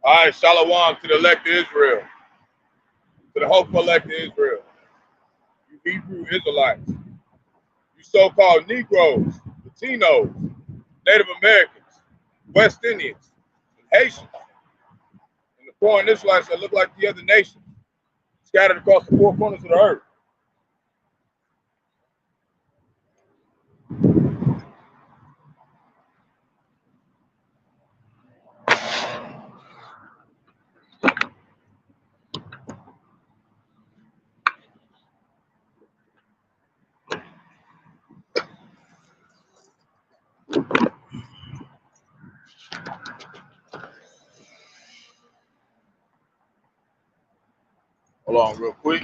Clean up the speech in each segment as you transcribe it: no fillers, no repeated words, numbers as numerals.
All right, shalom to the elect of Israel, to the hopeful elect of Israel, you Hebrew Israelites, you so-called Negroes, Latinos, Native Americans, West Indians, and Haitians, and the foreign Israelites that look like the other nations, scattered across the four corners of the earth. Hold on real quick.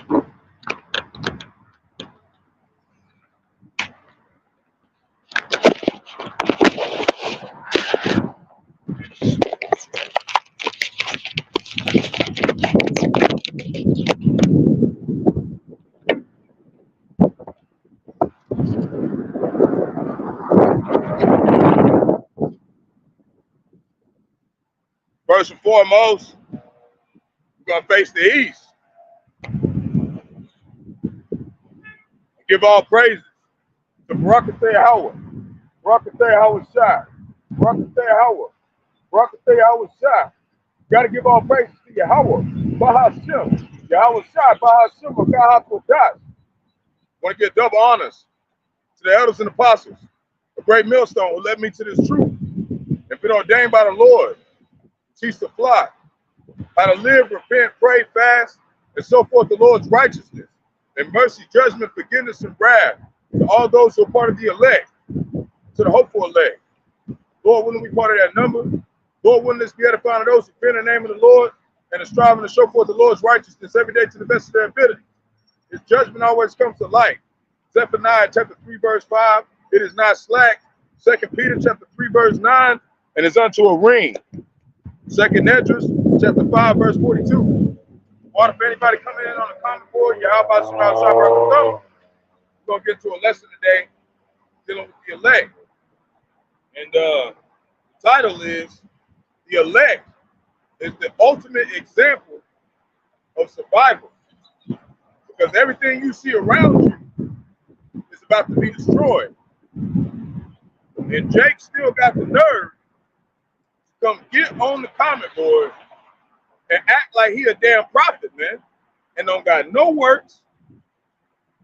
First and foremost, we're going to face the east. Give all praises to Barak Yahawah, Barak Yahawashi, Barak Yahawah, Barak Yahawashi. Got to give all praises to Yahawah, Bahasham, Yahawashi, Bahasham, Qadash. Want to give double honors to the elders and apostles, a great millstone who led me to this truth and been ordained by the Lord to teach the flock how to live, repent, pray, fast, and so forth the Lord's righteousness, and mercy, judgment, forgiveness, and wrath to all those who are part of the elect, to the hopeful elect. Lord, willing we part of that number. Lord, willing this be edifying to those who fear in the name of the Lord and are striving to show forth the Lord's righteousness every day to the best of their ability. His judgment always comes to light. Zephaniah chapter 3, verse 5, it is not slack. 2 Peter chapter 3, verse 9, and is unto a ring. 2 Esdras chapter 5, verse 42. Water for anybody coming in on the comment board, Yahawashi, we're going to get to a lesson today dealing with the elect. And the title is, The Elect is the ultimate example of survival. Because everything you see around you is about to be destroyed. And Jake still got the nerve to come get on the comment board and act like he a damn prophet, man. And don't got no works,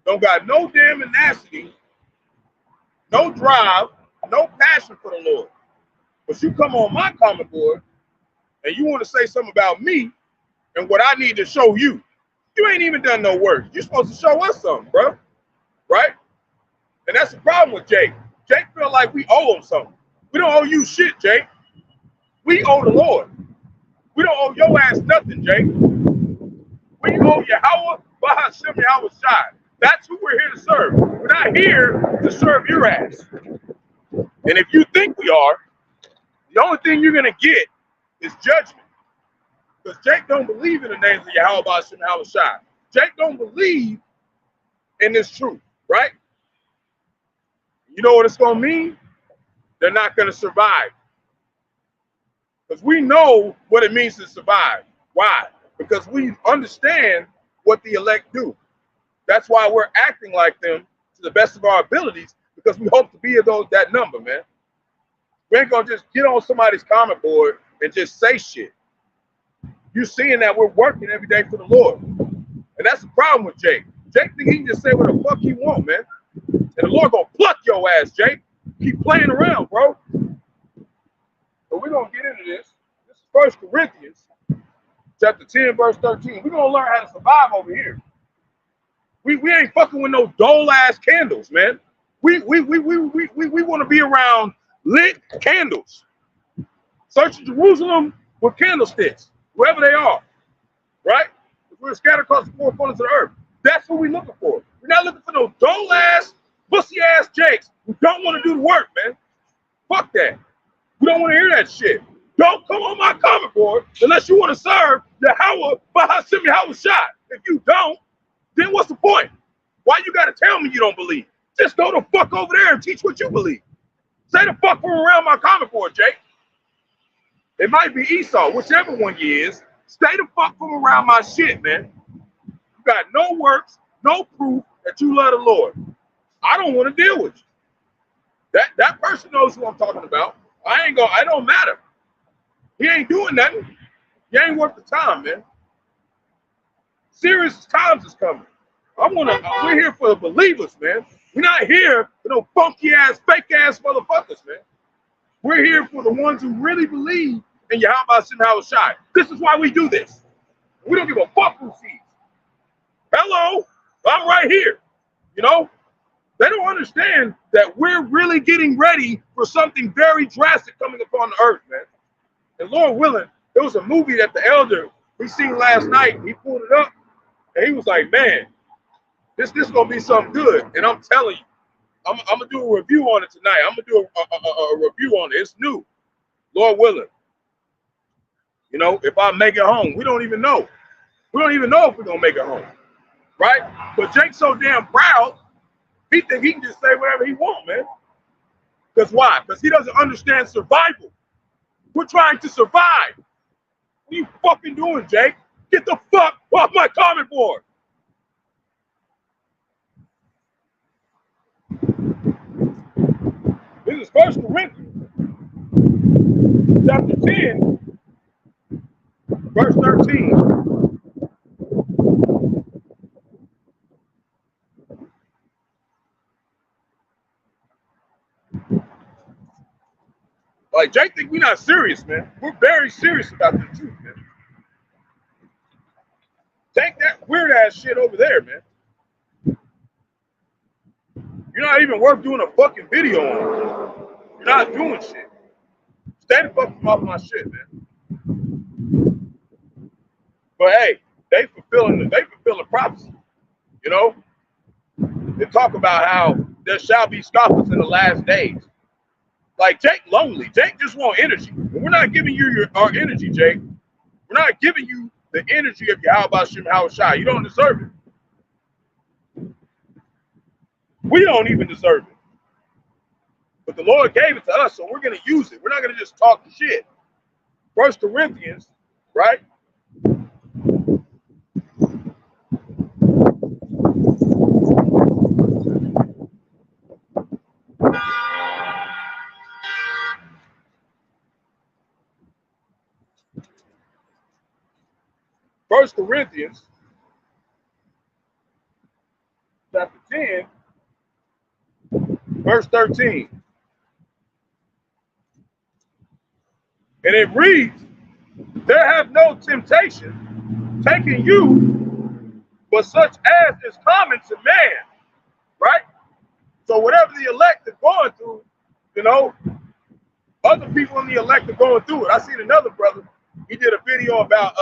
don't got no damn tenacity, no drive, no passion for the Lord. But you come on my comment board and you want to say something about me and what I need to show you. You ain't even done no work. You're supposed to show us something, bro. Right? And that's the problem with Jake. Jake feel like we owe him something. We don't owe you shit, Jake. We owe the Lord. We don't owe your ass nothing, Jake. We owe Yahawah, Bahasham, Yahawashi. That's who we're here to serve. We're not here to serve your ass. And if you think we are, the only thing you're going to get is judgment. Because Jake don't believe in the names of Yahawah, Bahasham, Yahawashi. Jake don't believe in this truth, right? You know what it's going to mean? They're not going to survive. Because we know what it means to survive. Why? Because we understand what the elect do. That's why we're acting like them to the best of our abilities, because we hope to be that number, man. We ain't gonna just get on somebody's comment board and just say shit. You seeing that we're working every day for the Lord. And that's the problem with Jake. Jake think he can just say what the fuck he want, man. And the Lord gonna pluck your ass, Jake. Keep playing around, bro. But we're going to get into this. This is 1 Corinthians chapter 10, verse 13. We're going to learn how to survive over here. We ain't fucking with no dull-ass candles, man. We want to be around lit candles. Search Jerusalem with candlesticks, wherever they are, right? We're scattered across the four corners of the earth. That's what we're looking for. We're not looking for no dull-ass, pussy-ass Jakes who don't want to do the work, man. Fuck that. We don't want to hear that shit. Don't come on my comment board unless you want to serve Yahawah, Bahasham, Yahawashi. If you don't, then what's the point? Why you got to tell me you don't believe? Just go the fuck over there and teach what you believe. Say the fuck from around my comment board, Jake. It might be Esau, whichever one you is. Stay the fuck from around my shit, man. You got no works, no proof that you love the Lord. I don't want to deal with you. That person knows who I'm talking about. It don't matter. He ain't doing nothing. You ain't worth the time, man. Serious times is coming. We're here for the believers, man. We're not here for no funky ass, fake ass motherfuckers, man. We're here for the ones who really believe in Yahawashi. This is why we do this. We don't give a fuck who sees. Hello, I'm right here. You know, they don't understand that we're really getting ready for something very drastic coming upon the earth, man. And Lord willing, there was a movie that the elder we seen last night. He pulled it up, and he was like, "Man, this gonna be something good." And I'm telling you, I'm gonna do a review on it tonight. I'm gonna do a review on it. It's new, Lord willing. You know, if I make it home, we don't even know. We don't even know if we're gonna make it home, right? But Jake's so damn proud, he think he can just say whatever he wants, man. Because why? Because he doesn't understand survival. We're trying to survive. What are you fucking doing, Jake? Get the fuck off my comment board. This is 1 Corinthians, chapter 10, verse 13. Like, Jake think we're not serious, man. We're very serious about the truth, man. Take that weird ass shit over there, man. You're not even worth doing a fucking video on. You're not doing shit. Stay the fuck off my shit, man. But hey, they fulfilling prophecy. You know? They talk about how there shall be scoffers in the last days. Like, Jake lonely. Jake just want energy. And we're not giving you our energy, Jake. We're not giving you the energy of Yahawashi. You don't deserve it. We don't even deserve it. But the Lord gave it to us, so we're going to use it. We're not going to just talk shit. 1 Corinthians, right? First Corinthians, chapter 10, verse 13. And it reads, there have no temptation taken you, but such as is common to man, right? So whatever the elect is going through, you know, other people in the elect are going through it. I seen another brother, he did a video about,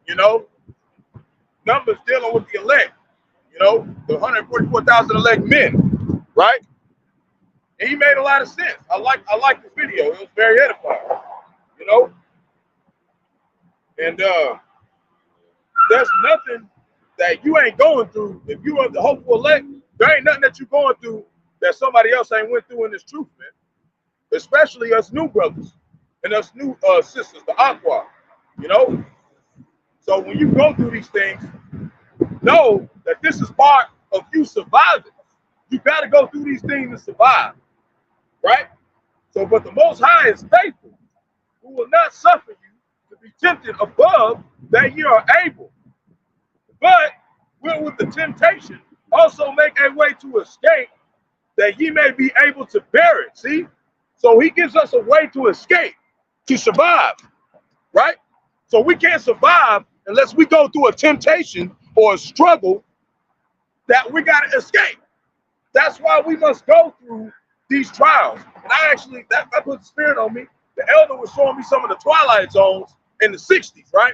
you know, numbers dealing with the elect, you know, the 144,000 elect men, right? And he made a lot of sense. I like the video. It was very edifying, you know. And there's nothing that you ain't going through. If you are the hopeful elect, there ain't nothing that you're going through that somebody else ain't went through in this truth, man. Especially us new brothers and us new sisters, the Aqua, you know. So when you go through these things, know that this is part of you surviving. You got to go through these things to survive, right? So, but the Most High is faithful, who will not suffer you to be tempted above that you are able, but will with the temptation also make a way to escape, that ye may be able to bear it. See? So he gives us a way to escape, to survive, right? So we can't survive unless we go through a temptation or a struggle that we got to escape. That's why we must go through these trials. And I actually, that put the spirit on me. The elder was showing me some of the twilight zones in the 60s, right?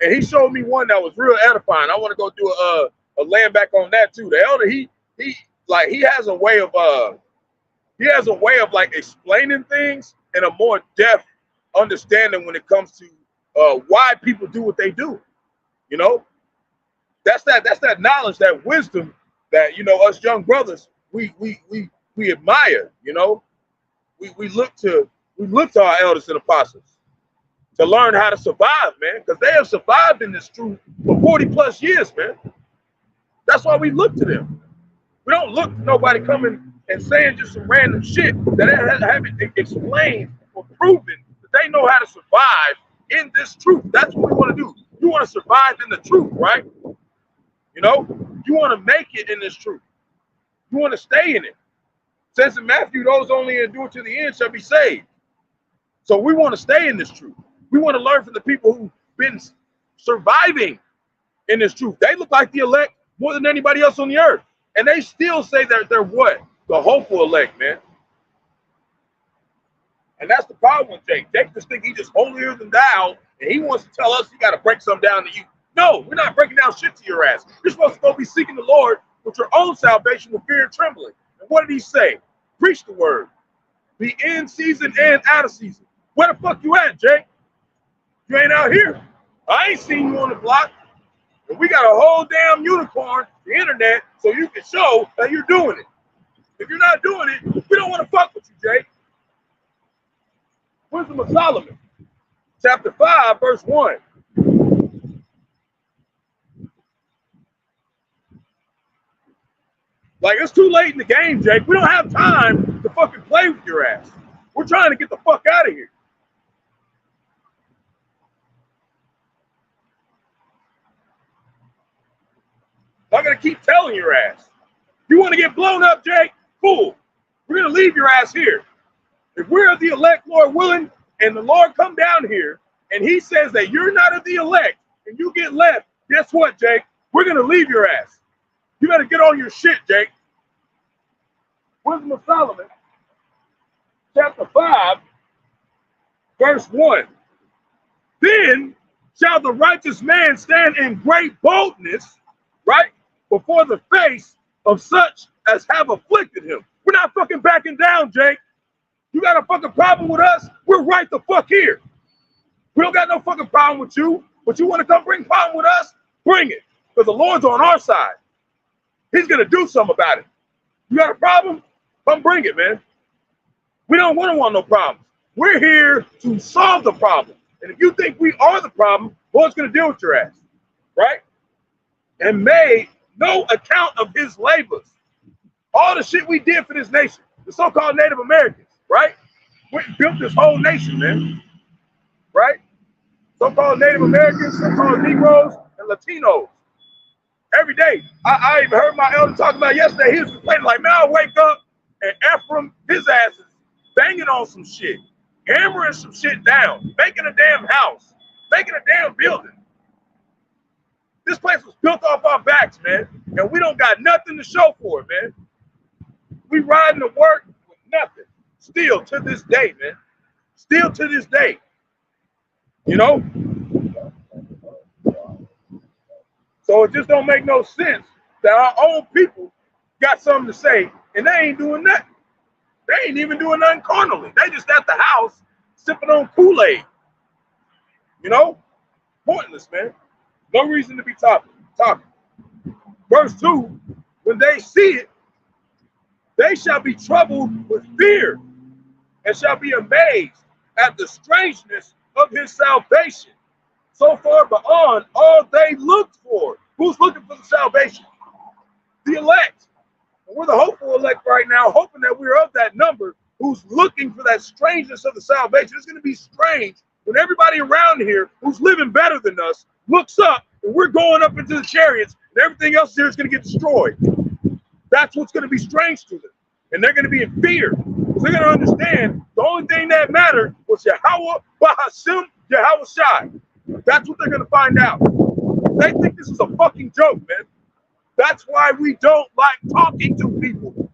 And he showed me one that was real edifying. I want to go do a land back on that too. The elder, he has a way of like explaining things in a more depth understanding when it comes to why people do what they do. You know, that's that knowledge, that wisdom that, you know, us young brothers we admire. You know, we look to We look to our elders and apostles to learn how to survive, man, because they have survived in this truth for 40 plus years, man. That's why we look to them. We don't look to nobody coming and saying just some random shit that they haven't explained or proven that they know how to survive in this truth. That's what we want to do. You want to survive in the truth, right? You know, you want to make it in this truth. You want to stay in it. It says in Matthew, those only endure to the end shall be saved. So we want to stay in this truth. We want to learn from the people who've been surviving in this truth. They look like the elect more than anybody else on the earth. And they still say that they're what? The hopeful elect, man. And that's the problem with Jake. Jake just think he just holier than thou, and he wants to tell us he got to break something down to you. No, we're not breaking down shit to your ass. You're supposed to go be seeking the Lord with your own salvation with fear and trembling. And what did he say? Preach the word. Be in season and out of season. Where the fuck you at, Jake? You ain't out here. I ain't seen you on the block. And we got a whole damn unicorn, the internet, so you can show that you're doing it. If you're not doing it, we don't want to fuck with you, Jake. Wisdom of Solomon, chapter 5, verse 1. Like, it's too late in the game, Jake. We don't have time to fucking play with your ass. We're trying to get the fuck out of here. I'm going to keep telling your ass. You want to get blown up, Jake? Cool. We're going to leave your ass here. If we're of the elect, Lord willing, and the Lord come down here, and he says that you're not of the elect, and you get left, guess what, Jake? We're going to leave your ass. You better get on your shit, Jake. Wisdom of Solomon, chapter 5, verse 1. Then shall the righteous man stand in great boldness, right, before the face of such as have afflicted him. We're not fucking backing down, Jake. You got a fucking problem with us? We're right the fuck here. We don't got no fucking problem with you, but you want to come bring problem with us? Bring it, because the Lord's on our side. He's going to do something about it. You got a problem? Come bring it, man. We don't want no problems. We're here to solve the problem. And if you think we are the problem, Lord's going to deal with your ass, right? And made no account of his labors. All the shit we did for this nation, the so-called Native Americans, right? We built this whole nation, man, right? So-called Native Americans, so-called Negroes, and Latinos. Every day, I even heard my elder talk about yesterday. He was complaining like, man, I wake up and Ephraim, his ass is banging on some shit, hammering some shit down, making a damn house, making a damn building. This place was built off our backs, man, and we don't got nothing to show for it, man. We riding to work with nothing. Still to this day, man. Still to this day. You know? So it just don't make no sense that our own people got something to say and they ain't doing nothing. They ain't even doing nothing carnally. They just at the house sipping on Kool-Aid. You know? Pointless, man. No reason to be talking. Verse 2, when they see it, they shall be troubled with fear and shall be amazed at the strangeness of his salvation. So far beyond all they looked for. Who's looking for the salvation? The elect. And we're the hopeful elect right now, hoping that we're of that number who's looking for that strangeness of the salvation. It's going to be strange when everybody around here who's living better than us looks up and we're going up into the chariots and everything else here is going to get destroyed. That's what's going to be strange to them. And they're going to be in fear. They're going to understand the only thing that mattered was Yahawah, Bahasham, Yahawashi. That's what they're going to find out. They think this is a fucking joke, man. That's why we don't like talking to people.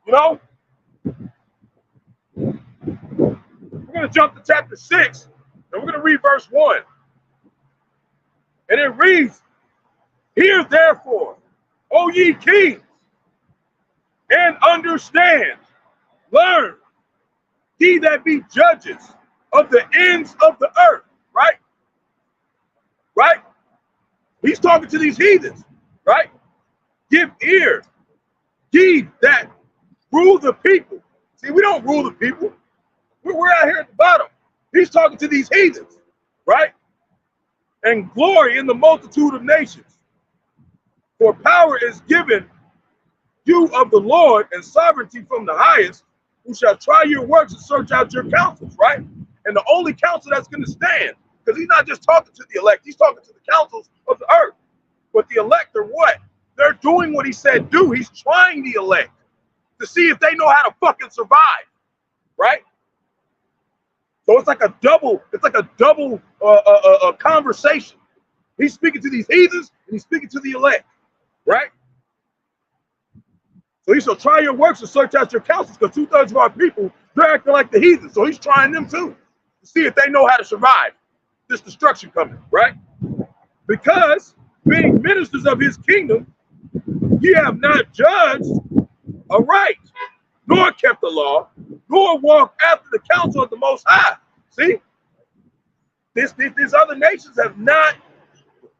You know? We're going to jump to chapter 6, and we're going to read verse 1. And it reads, hear therefore, O ye kings, and understand, learn, ye that be judges of the ends of the earth. Right? Right? He's talking to these heathens, right? Give ear, ye that rule the people. See, we don't rule the people. We're out here at the bottom. He's talking to these heathens, right? And glory in the multitude of nations. For power is given you of the Lord, and sovereignty from the highest, who shall try your works and search out your counsels, right? And the only counsel that's going to stand, because he's not just talking to the elect, he's talking to the councils of the earth. But the elect are what? They're doing what he said do. He's trying the elect to see if they know how to fucking survive, right? So it's like a double conversation. He's speaking to these heathens and he's speaking to the elect, right? So he shall try your works and search out your counsels, because 2/3 of our people, they're acting like the heathens. So he's trying them too, to see if they know how to survive this destruction coming, right? Because being ministers of his kingdom, ye have not judged aright, nor kept the law, nor walked after the counsel of the Most High. See? These other nations have not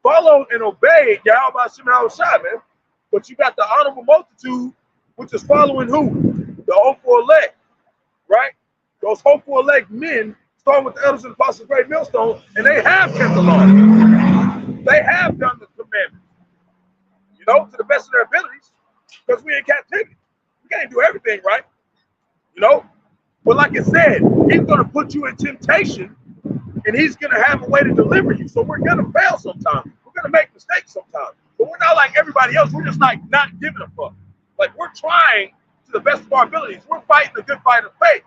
followed and obeyed Yahawashi, man. But you got the honorable multitude, which is following who? The hopeful elect, right? Those hopeful elect men, starting with the elders and apostles of great millstone, and they have kept the law. They have done the commandments, you know, to the best of their abilities, because we in captivity. We can't do everything right, you know. But like I said, he's going to put you in temptation, and he's going to have a way to deliver you. So we're going to fail sometimes. We're going to make mistakes sometimes. But we're not like everybody else. We're just like not giving a fuck. Like, we're trying to the best of our abilities. We're fighting the good fight of faith,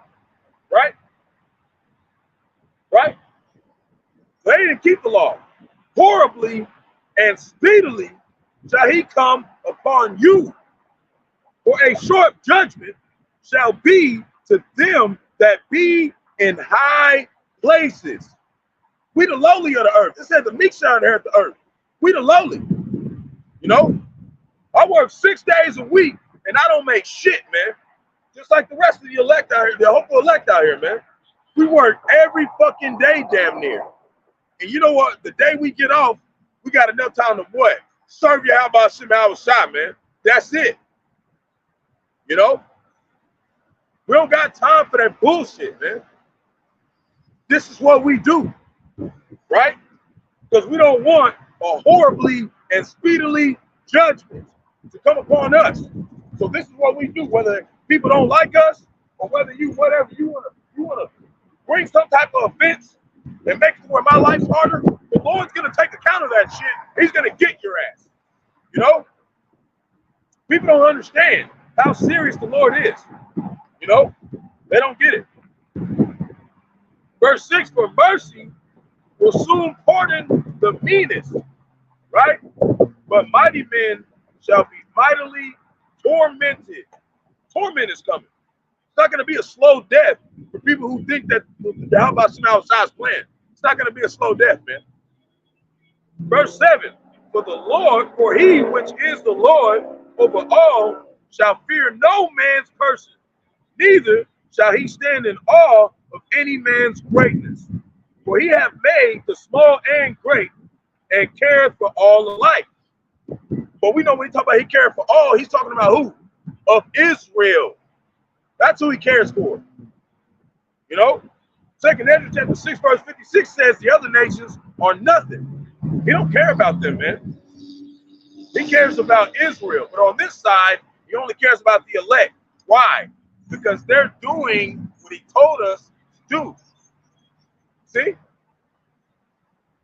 right? Right? They didn't keep the law. Horribly and speedily shall he come upon you. For a short judgment shall be to them that be in high places. We the lowly of the earth. It said the meek shall inherit the earth. We the lowly. You know? I work 6 days a week and I don't make shit, man. Just like the rest of the elect out here, the hopeful elect out here, man. We work every fucking day damn near. And you know what? The day we get off, we got enough time to what? Serve you how about some Yahawashi, man. That's it. You know? We don't got time for that bullshit, man. This is what we do, right? Because we don't want a horribly and speedily judgment to come upon us. So this is what we do, whether people don't like us or whether you, whatever you wanna bring some type of offense and make it where my life's harder, the Lord's gonna take account of that shit. He's gonna get your ass. You know? People don't understand how serious the Lord is. You know? They don't get it. Verse 6, for mercy will soon pardon the meanest, right? But mighty men shall be mightily tormented. Torment is coming. It's not going to be a slow death for people who think that how about some outside's plan. It's not going to be a slow death, man. Verse 7, for the Lord, for he which is the Lord over all shall fear no man's person, neither shall he stand in awe of any man's greatness. For he hath made the small and great, and careth for all alike. But we know when he talk about he cared for all, he's talking about who? Of Israel. That's who he cares for. You know? 2 Ezra chapter 6, verse 56 says the other nations are nothing. He don't care about them, man. He cares about Israel. But on this side, he only cares about the elect. Why? Because they're doing what he told us to do. See?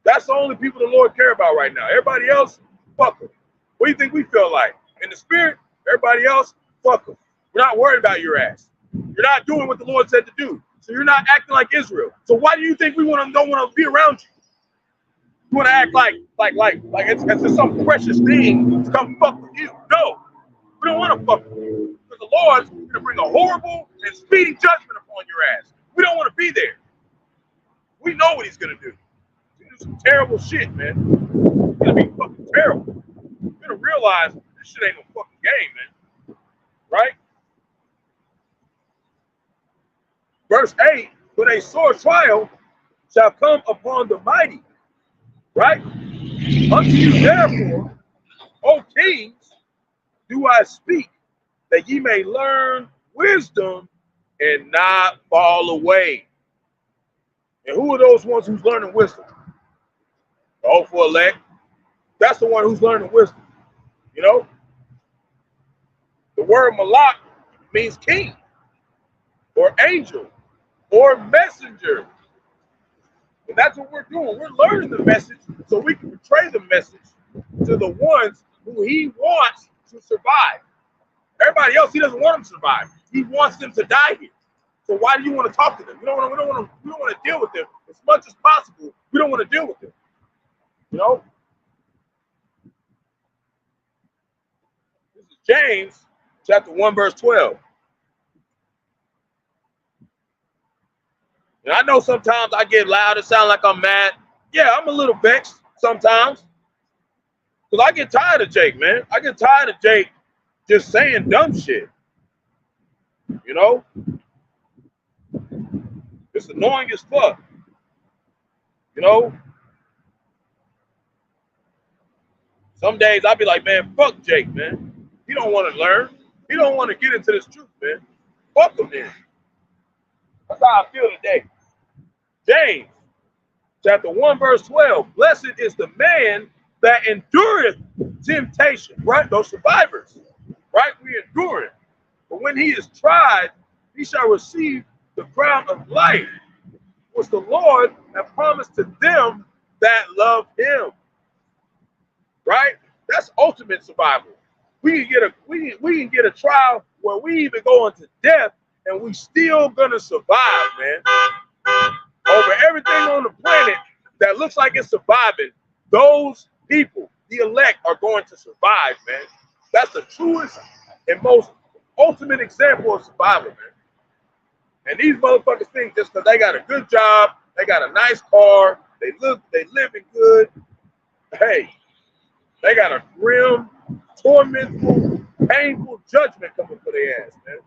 That's the only people the Lord care about right now. Everybody else, fuck them. What do you think we feel like? In the spirit, everybody else, fuck them. We're not worried about your ass. You're not doing what the Lord said to do. So you're not acting like Israel. So why do you think we don't want to be around you? You want to act like it's just some precious thing to come fuck with you. No, we don't want to fuck with you. Because the Lord's going to bring a horrible and speedy judgment upon your ass. We don't want to be there. We know what he's going to do. He's going to do some terrible shit, man. It's going to be fucking terrible. You're going to realize this shit ain't no fucking game, man. Right? Verse 8, but a sore trial shall come upon the mighty. Right? Unto you therefore, O kings, do I speak, that ye may learn wisdom and not fall away. And who are those ones who's learning wisdom? The hopeful elect. That's the one who's learning wisdom. You know, the word malak means king or angel or messenger. And that's what we're doing. We're learning the message so we can portray the message to the ones who he wants to survive. Everybody else, he doesn't want them to survive. He wants them to die here. So why do you want to talk to them? We don't want to deal with them as much as possible. We don't want to deal with them. You know? This is James chapter 1, verse 12. And I know sometimes I get loud, it sounds like I'm mad. Yeah, I'm a little vexed sometimes. Because I get tired of Jake, man. I get tired of Jake just saying dumb shit. You know? It's annoying as fuck. You know? Some days I'll be like, man, fuck Jake, man. He don't want to learn. He don't want to get into this truth, man. Fuck him, man. That's how I feel today. James, chapter 1, verse 12. Blessed is the man that endureth temptation, right? Those survivors, right? We endure it. But when he is tried, he shall receive the crown of life, which the Lord hath promised to them that love him. Right? That's ultimate survival. We can get a trial where we even go into death and we still gonna survive, man. Over everything on the planet that looks like it's surviving, those people, the elect, are going to survive, man. That's the truest and most ultimate example of survival, man. And these motherfuckers think just because they got a good job, they got a nice car, they living good. Hey, they got a grim, tormentful, painful judgment coming for their ass, man.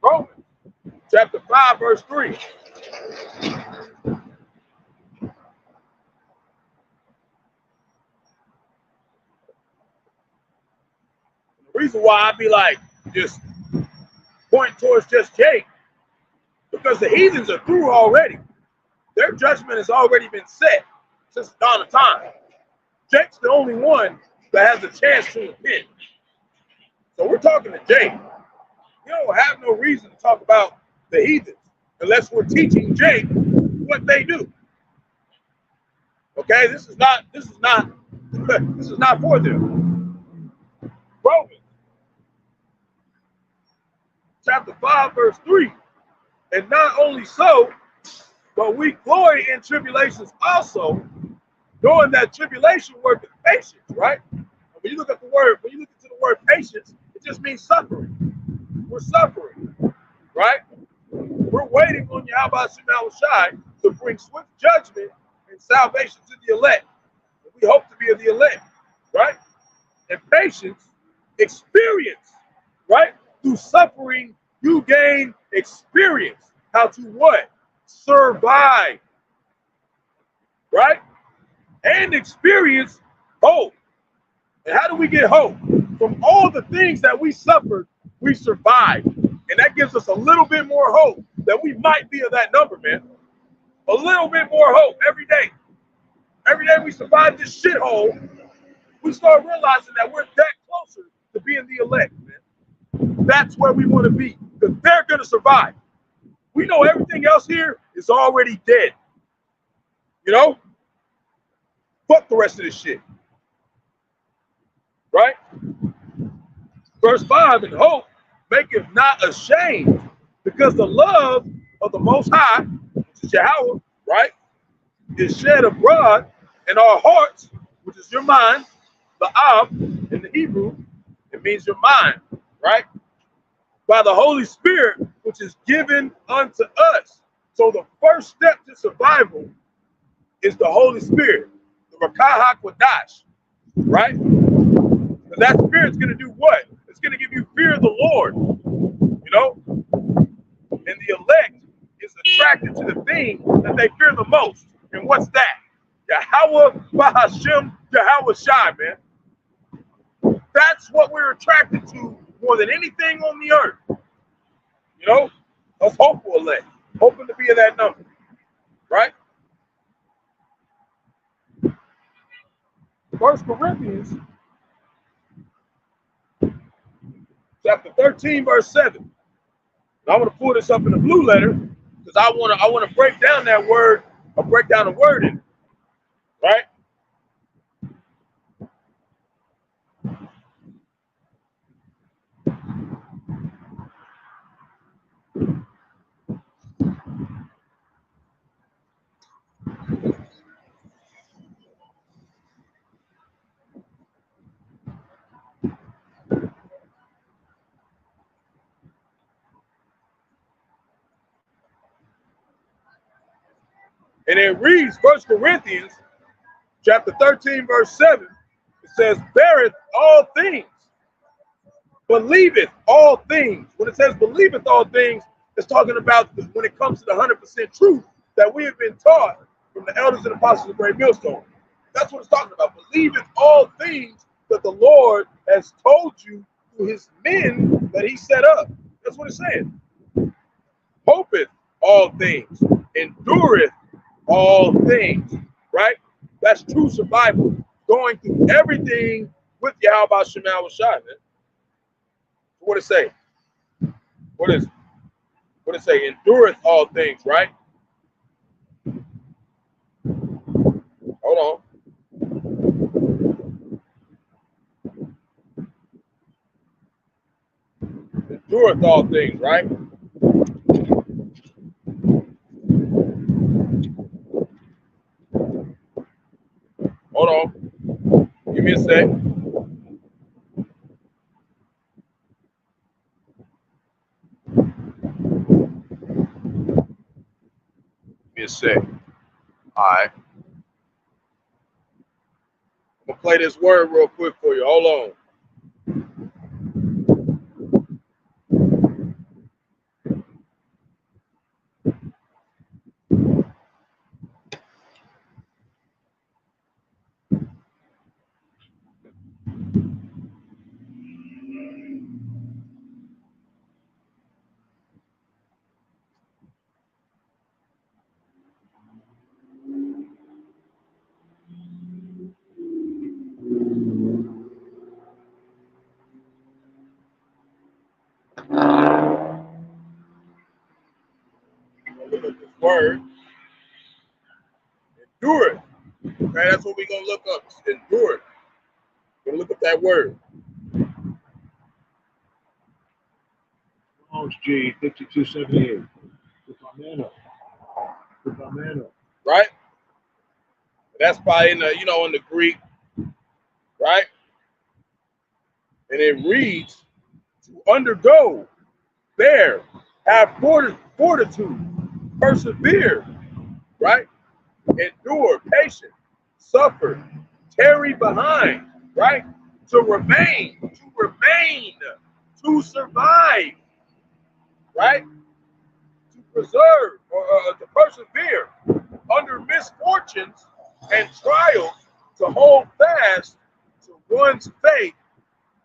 Romans chapter 5, verse 3. The reason why I be like, just point towards just Jake, because the heathens are through already. Their judgment has already been set since the dawn of time. Jake's the only one that has a chance to repent. So we're talking to Jake. We don't have no reason to talk about the heathens unless we're teaching Jake what they do. Okay, this is not for them. Romans chapter 5, verse 3. And not only so, but we glory in tribulations also, knowing that tribulation worketh patience, right? And when you look at the word, when you look into the word patience, it just means suffering. We're suffering, right? We're waiting on Yahawashi to bring swift judgment and salvation to the elect. And we hope to be of the elect, right? And patience, experience, right? Through suffering, you gain experience. How to what? Survive, right? And experience hope. And how do we get hope? From all the things that we suffered, we survived. And that gives us a little bit more hope that we might be of that number, man. A little bit more hope every day. Every day we survive this shithole, we start realizing that we're that closer to being the elect, man. That's where we want to be, because they're going to survive. We know everything else here is already dead. You know? Fuck the rest of this shit. Right? Verse 5, and hope maketh not ashamed, because the love of the Most High, which is Yahawah, right, is shed abroad in our hearts, which is your mind. The Ab in the Hebrew, it means your mind, right? By the Holy Spirit, which is given unto us. So the first step to survival is the Holy Spirit, the Qadash, right? Because that Spirit's going to do what? It's going to give you fear of the Lord, you know? And the elect is attracted to the thing that they fear the most. And what's that? Yahawah, Bahasham, Yahawashi, man. That's what we're attracted to more than anything on the earth. You know, us hopeful elect, hoping to be in that number, right? 1 Corinthians chapter 13, verse 7. Now I'm going to pull this up in the blue letter because I want to break down that word, or break down the word in it, right? And it reads, 1 Corinthians chapter 13, verse 7. It says, beareth all things, believeth all things. When it says believeth all things, it's talking about when it comes to the 100% truth that we have been taught from the elders and apostles of Great Millstone. That's what it's talking about. Believeth all things that the Lord has told you through his men that he set up. That's what it's saying. Hopeth all things, endureth all things, right? That's true survival. Going through everything with Yahawashi, man. What it say? What is it? What it say? Endureth all things, right? Hold on. Endureth all things, right? Hold on. Give me a sec. Give me a sec. All right. I'm going to play this word real quick for you. Hold on. Look at this word. Endure. Okay, that's what we're going to look up. Endure. We're going to look up that word. G 5278. Right? That's probably in the, in the Greek, right? And it reads, to undergo, bear, have fortitude, persevere, right? Endure, patient, suffer, tarry behind, right? To remain, to survive, right? To preserve or to persevere under misfortunes and trials, to hold fast to one's faith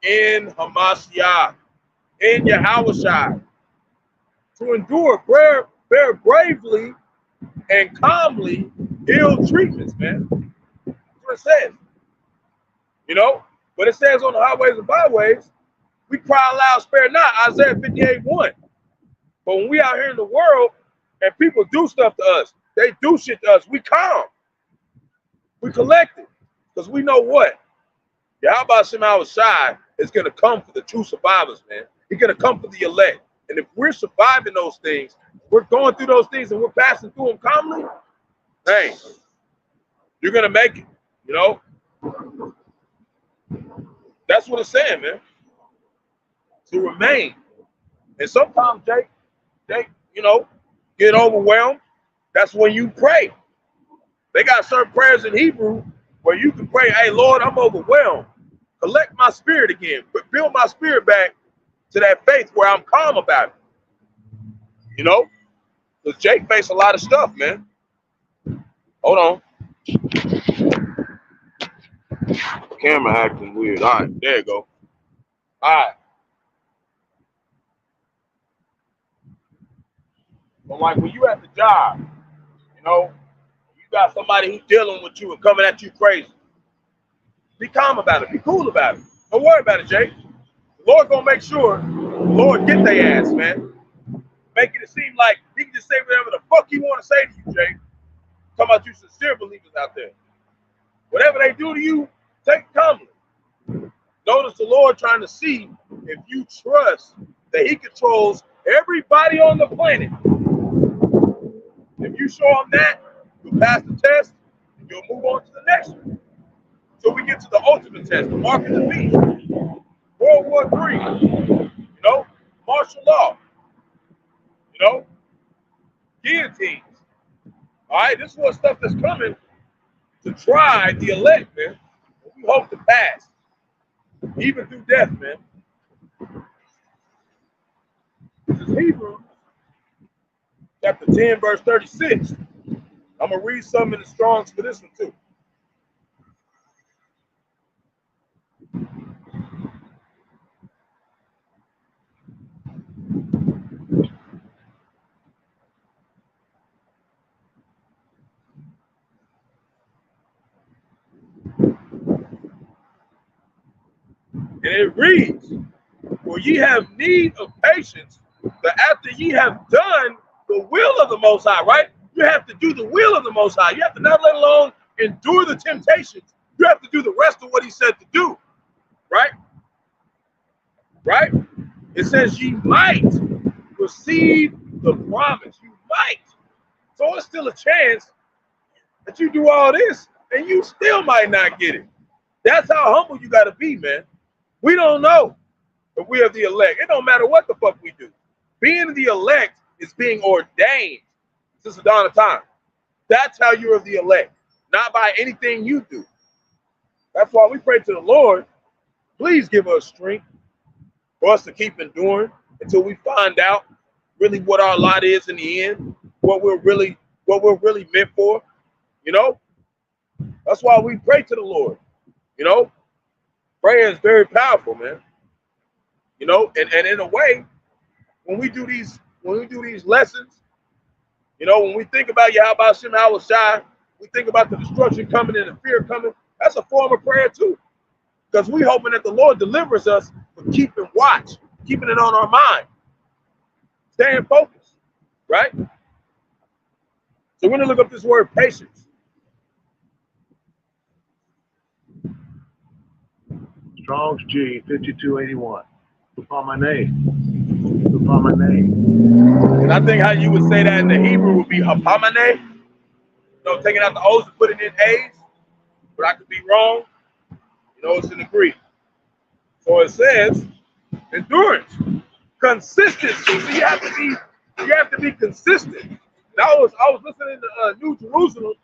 in Hamashiach, in Yahawashi, to endure, bear bravely and calmly ill treatments, man. That's what it says. But it says on the highways and byways, we cry aloud, spare not, Isaiah 58:1. But when we out here in the world and people do stuff to us, they do shit to us, we calm. We collect it. Because we know what? Yahawashi is going to come for the true survivors, man. He's going to come for the elect. And if we're surviving those things, we're going through those things and we're passing through them calmly, hey, you're going to make it, That's what it's saying, man. To remain. And sometimes, Jake, get overwhelmed. That's when you pray. They got certain prayers in Hebrew where you can pray, hey, Lord, I'm overwhelmed. Collect my spirit again. But build my spirit back to that faith where I'm calm about it. Because Jake faced a lot of stuff, man. Hold on. Camera acting weird. All right, there you go. All right. But like when you at the job, you know, you got somebody who's dealing with you and coming at you crazy. Be calm about it. Be cool about it. Don't worry about it, Jay. The Lord gonna make sure the Lord get their ass, man. Making it seem like he can just say whatever the fuck he want to say to you, Jay. Talking about you sincere believers out there. Whatever they do to you, take it calmly. Notice the Lord trying to see if you trust that he controls everybody on the planet. If you show him that, you'll pass the test, and you'll move on to the next one. So we get to the ultimate test, the mark of the beast. World War III, you know, martial law, you know, guillotines. All right, this is what stuff that's coming to try the elect, man. We hope to pass, even through death, man. This is Hebrews chapter 10, verse 36. I'm going to read some in the Strongs for this one, too. And it reads, for ye have need of patience, that after ye have done the will of the Most High, right? You have to do the will of the Most High. You have to not let alone endure the temptations. You have to do the rest of what he said to do, right? Right? It says ye might receive the promise. You might. So it's still a chance that you do all this and you still might not get it. That's how humble you got to be, man. We don't know if we are the elect. It don't matter what the fuck we do. Being the elect is being ordained since the dawn of time. That's how you're the elect, not by anything you do. That's why we pray to the Lord, please give us strength for us to keep enduring until we find out really what our lot is in the end, what we're really meant for. You know, that's why we pray to the Lord. You know, prayer is very powerful, man. You know, and in a way, when we do these lessons, you know, when we think about Bahasham, Yahawashi, we think about the destruction coming and the fear coming. That's a form of prayer too, because we hoping that the Lord delivers us for keeping watch, keeping it on our mind, staying focused, right? So we're gonna look up this word patience. Strong's G 5281. Upon my name. Upon my name. And I think how you would say that in the Hebrew would be hapamane. You know, taking out the O's and putting in A's, but I could be wrong. You know, it's in the Greek. So it says endurance, consistency. So you have to be consistent. And I was listening to New Jerusalem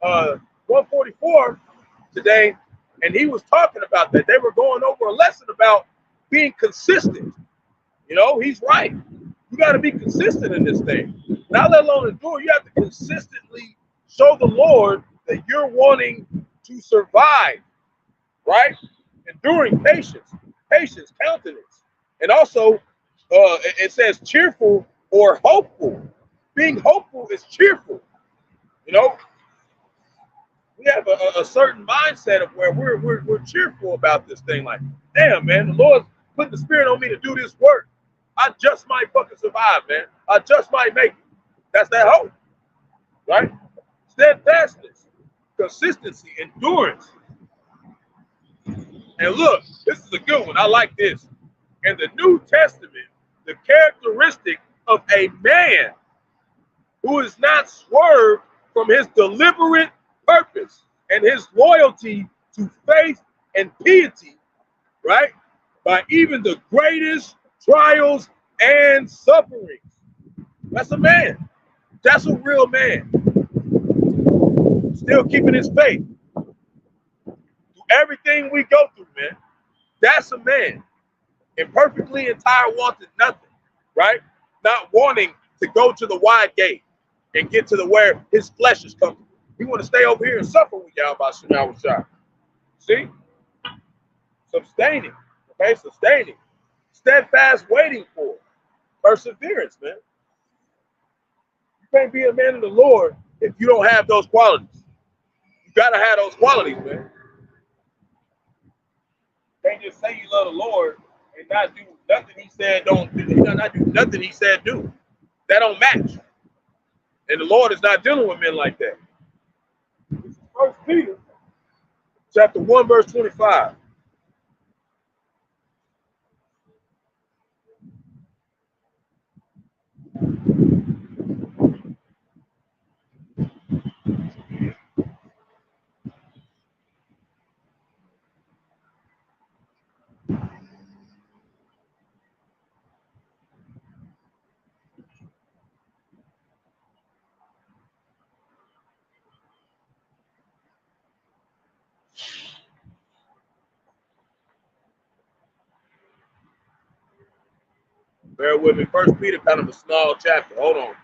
144 today, and he was talking about that. They were going over a lesson about being consistent. You know, he's right. You got to be consistent in this thing. Not let alone endure. You have to consistently show the Lord that you're wanting to survive, right? Enduring patience, countenance. And also, it says cheerful or hopeful. Being hopeful is cheerful. You know, we have a certain mindset of where we're cheerful about this thing. Like, damn, man, the Lord's putting the spirit on me to do this work. I just might fucking survive, man. I just might make it. That's that hope, right? Steadfastness, consistency, endurance. And look, this is a good one. I like this. In the New Testament, the characteristic of a man who is not swerved from his deliberate purpose and his loyalty to faith and piety, right? By even the greatest trials and sufferings. That's a man. That's a real man. Still keeping his faith. Through everything we go through, man. That's a man. Imperfectly entire, wanted nothing, right? Not wanting to go to the wide gate and get to the where his flesh is comfortable. We want to stay over here and suffer with Yahawashi. See? Sustaining. Okay, sustaining. Steadfast waiting for. Perseverance, man. can't be a man of the Lord if you don't have those qualities. You gotta have those qualities, man. You can't just say you love the Lord and not do nothing he said don't do. Not do nothing he said do. That don't match. And the Lord is not dealing with men like that. This is 1 Peter chapter 1, verse 25. Bear with me. 1 Peter, kind of a small chapter. Hold on.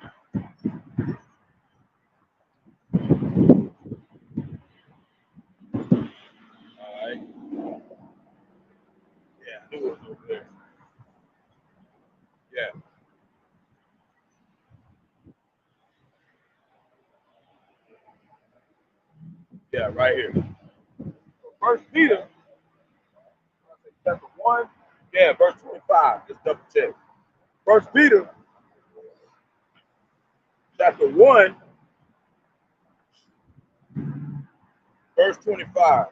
All right. Yeah, I knew it was over there. Yeah. Yeah, right here. So 1 Peter, chapter 1, yeah, verse 25. Just double check. 1 Peter, chapter 1, verse 25.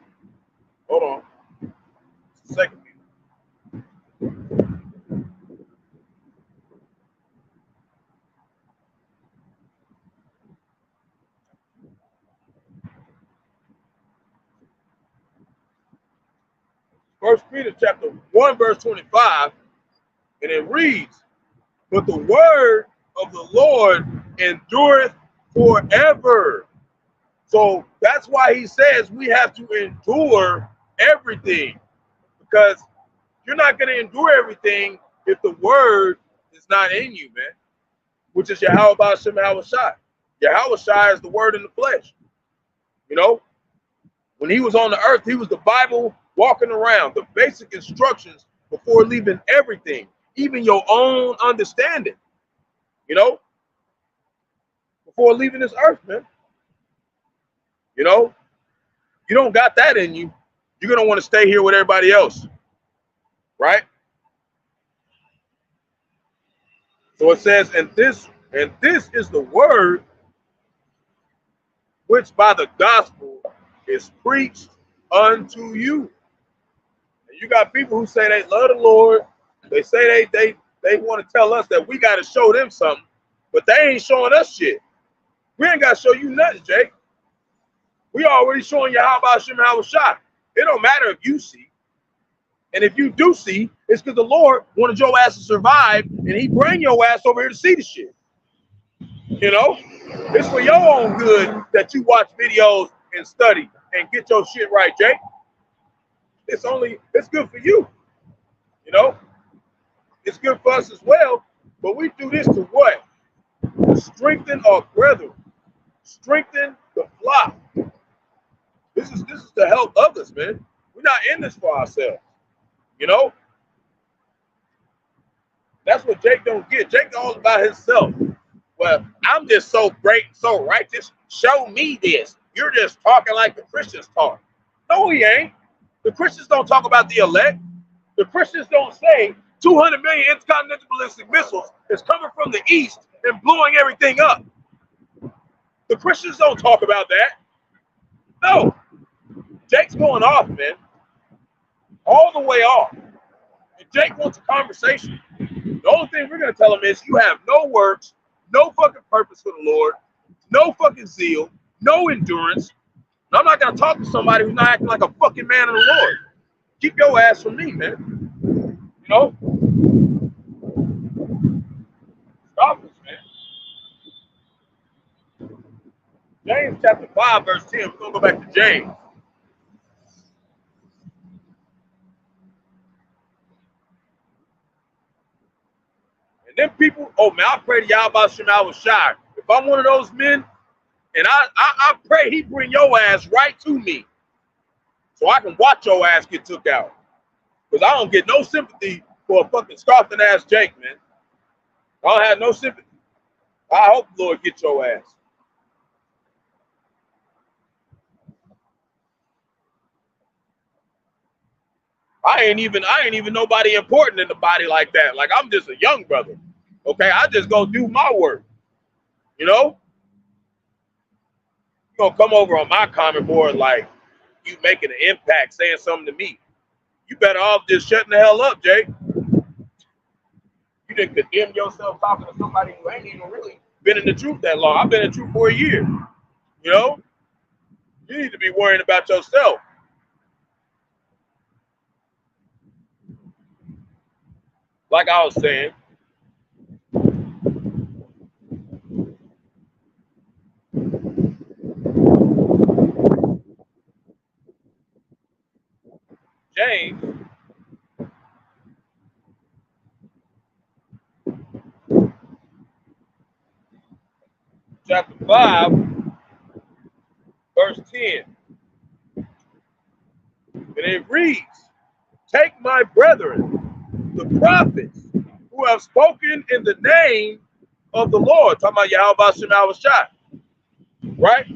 Hold on. Second Peter. 1 Peter chapter 1, verse 25, and it reads, but the word of the Lord endureth forever. So that's why he says we have to endure everything, because you're not going to endure everything if the word is not in you, man, which is Yahawah, Bahasham, Yahawashi. Yahawashi is the word in the flesh. You know, when he was on the earth, he was the Bible walking around, the basic instructions before leaving everything, even your own understanding, you know, before leaving this earth, man. You know, you don't got that in you. You're going to want to stay here with everybody else, right? So it says, and this is the word which by the gospel is preached unto you. And you got people who say they love the Lord. They say they want to tell us that we got to show them something, but they ain't showing us shit. We ain't got to show you nothing, Jake. We already showing you how about Shem Yahawashi. It don't matter if you see. And if you do see, it's because the Lord wanted your ass to survive, and he bring your ass over here to see the shit. You know? It's for your own good that you watch videos and study and get your shit right, Jake. It's good for you. You know? It's good for us as well, but we do this to what? To strengthen our brethren. Strengthen the flock. This is to help others, man. We're not in this for ourselves. You know? That's what Jake don't get. Jake all about himself. Well, I'm just so great, so righteous. Show me this. You're just talking like the Christians talk. No, he ain't. The Christians don't talk about the elect. The Christians don't say 200 million intercontinental ballistic missiles is coming from the east and blowing everything up. The Christians don't talk about that. No. Jake's going off, man. All the way off. If Jake wants a conversation, the only thing we're going to tell him is you have no works, no fucking purpose for the Lord, no fucking zeal, no endurance. And I'm not going to talk to somebody who's not acting like a fucking man of the Lord. Keep your ass from me, man. You know? Stop this, man. James chapter 5, verse 10. We're going to go back to James. And then people, oh man, I pray to Yahweh Shem Yahawashi. If I'm one of those men, and I pray he bring your ass right to me so I can watch your ass get took out. Because I don't get no sympathy for a fucking scoffing ass Jake, man. I don't have no sympathy. I hope the Lord get your ass. I ain't even nobody important in the body like that. Like I'm just a young brother. Okay, I just go do my work. You know? You gonna come over on my comment board like you making an impact, saying something to me. You better off just shutting the hell up, Jay. You didn't condemn yourself talking to somebody who ain't even really been in the truth that long. I've been in the truth for a year. You know? You need to be worrying about yourself. Like I was saying, James chapter 5, verse 10. And it reads, take my brethren, the prophets, who have spoken in the name of the Lord, talking about Yahawashi, right?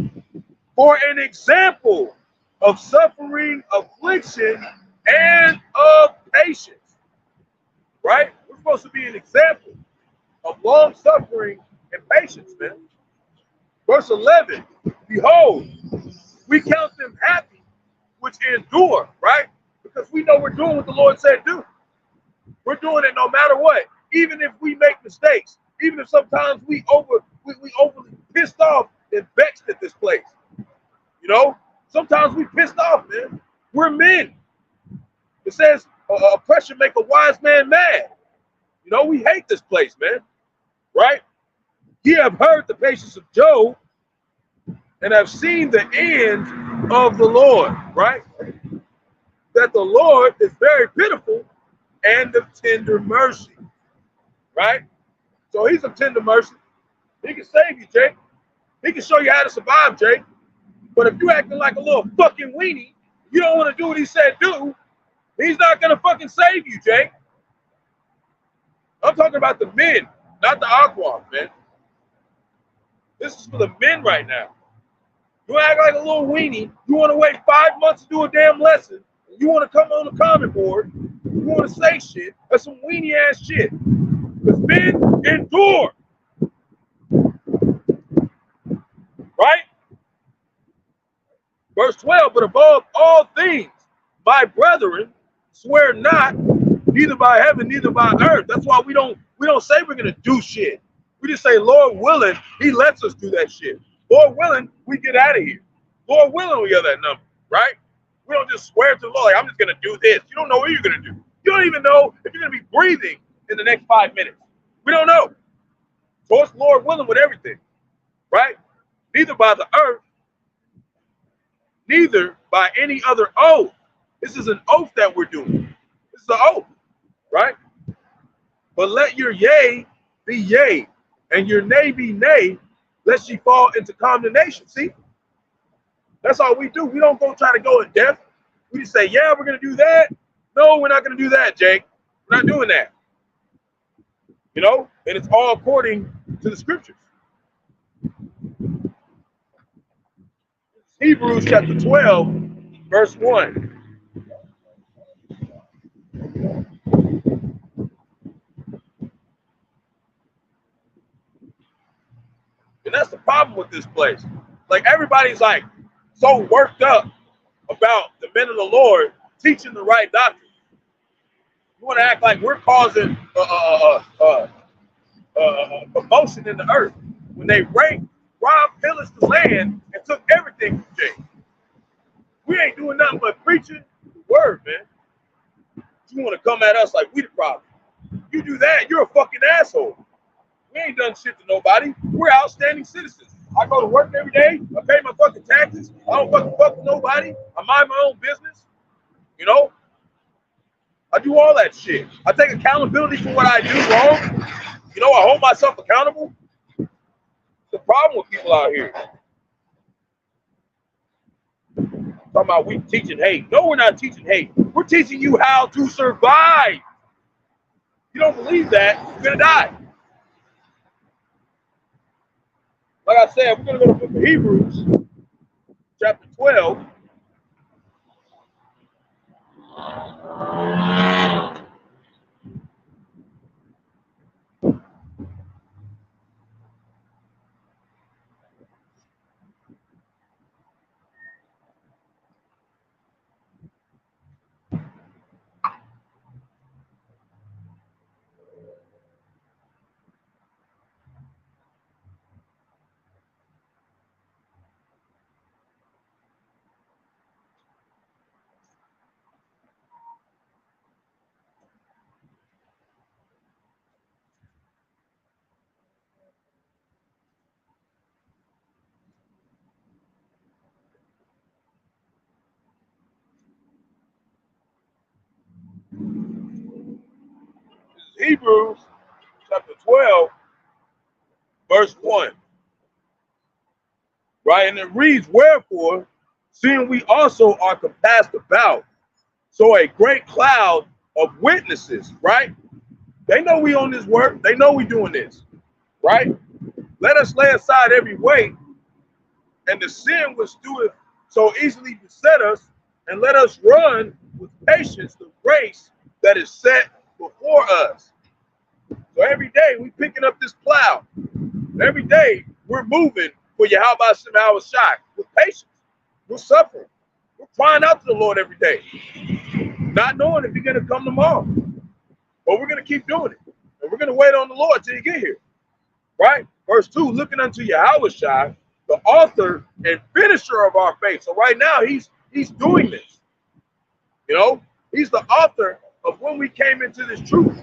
For an example of suffering, affliction, and of patience, right? We're supposed to be an example of long suffering and patience, man. Verse 11, behold, we count them happy which endure, right? Because we know we're doing what the Lord said do. We're doing it no matter what. Even if we make mistakes, even if sometimes we overly pissed off and vexed at this place. You know, sometimes we pissed off, man. We're men. It says oppression make a wise man mad. You know, we hate this place, man. Right? Ye have heard the patience of Job and have seen the end of the Lord, right? That the Lord is very pitiful and of tender mercy, right? So he's of tender mercy. He can save you, Jake. He can show you how to survive, Jake. But if you acting like a little fucking weenie, you don't want to do what he said do, he's not going to fucking save you, Jake. I'm talking about the men, not the aquas, man. This is for the men right now. You act like a little weenie. You want to wait 5 months to do a damn lesson. You want to come on the comment board. You want to say shit. That's some weenie ass shit. Because men endure. Right? Verse 12, but above all things, my brethren, swear not, neither by heaven, neither by earth. That's why we don't say we're gonna do shit. We just say, Lord willing, he lets us do that shit. Lord willing, we get out of here. Lord willing, we have that number, right? We don't just swear to the Lord, like, I'm just gonna do this. You don't know what you're gonna do. You don't even know if you're gonna be breathing in the next 5 minutes. We don't know. So it's Lord willing with everything, right? Neither by the earth, neither by any other oath. This is an oath that we're doing. This is an oath, right? But let your yea be yea, and your nay be nay, lest ye fall into condemnation. See? That's all we do. We don't go try to go in depth. We just say, yeah, we're going to do that. No, we're not going to do that, Jake. We're not doing that. You know? And it's all according to the scriptures. Hebrews chapter 12, verse 1. And that's the problem with this place. Like, everybody's like so worked up about the men of the Lord teaching the right doctrine. You want to act like we're causing commotion in the earth when they raped, robbed, pillaged the land, and took everything from James. We ain't doing nothing but preaching the word, man. You want to come at us like we the problem. You do that, you're a fucking asshole. We ain't done shit to nobody. We're outstanding citizens. I go to work every day. I pay my fucking taxes. I don't fucking fuck with nobody. I mind my own business. You know? I do all that shit. I take accountability for what I do wrong. You know, I hold myself accountable. The problem with people out here. Talking about we teaching hate. No, we're not teaching hate. We're teaching you how to survive. You don't believe that, you're gonna die. like I said, we're going to go to the book of Hebrews, chapter 12. This is Hebrews, chapter 12, verse 1. Right? And it reads, wherefore, seeing we also are compassed about, so a great cloud of witnesses, right? They know we on this work. They know we doing this, right? Let us lay aside every weight and the sin which doeth so easily beset us, and let us run with patience the race that is set before us. So every day we picking up this plow. Every day we're moving for Yahawashi with patience. We're suffering. We're crying out to the Lord every day, not knowing if He's going to come tomorrow. But we're going to keep doing it. And we're going to wait on the Lord till He get here. Right? Verse 2, looking unto Yahawashi, the author and finisher of our faith. So right now he's doing this. You know, He's the author of when we came into this truth.